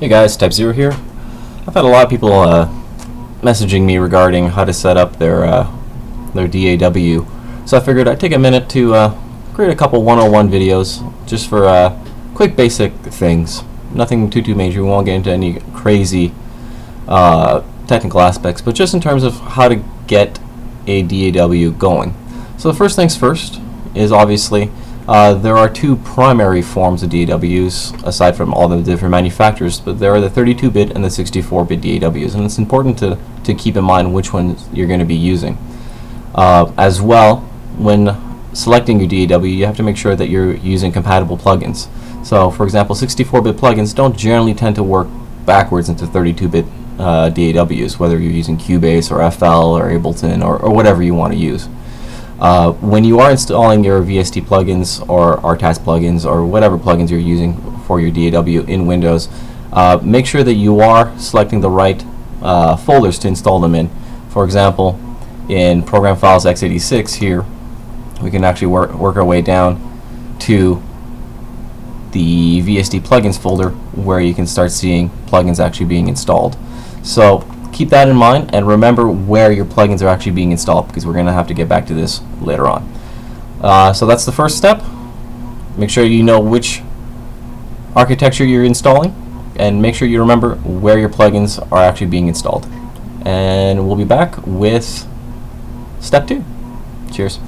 Hey guys, Type Zero here. I've had a lot of people messaging me regarding how to set up their DAW, so I figured I'd take a minute to create a couple 101 videos just for quick basic things. Nothing too major. We won't get into any crazy technical aspects, but just in terms of how to get a DAW going. So the first things first is obviously there are two primary forms of DAWs aside from all the different manufacturers, but there are the 32-bit and the 64-bit DAWs, and it's important to keep in mind which ones you're going to be using. As well, when selecting your DAW, you have to make sure that you're using compatible plugins. So for example, 64-bit plugins don't generally tend to work backwards into 32-bit DAWs, whether you're using Cubase or FL or Ableton or whatever you want to use. When you are installing your VST plugins or RTAS plugins or whatever plugins you're using for your DAW in Windows, make sure that you are selecting the right folders to install them in. For example, in Program Files x86 here, we can actually work our way down to the VST plugins folder where you can start seeing plugins actually being installed. So keep that in mind and remember where your plugins are actually being installed, because we're going to have to get back to this later on. So that's the first step. Make sure you know which architecture you're installing, and make sure you remember where your plugins are actually being installed. And we'll be back with step 2. Cheers.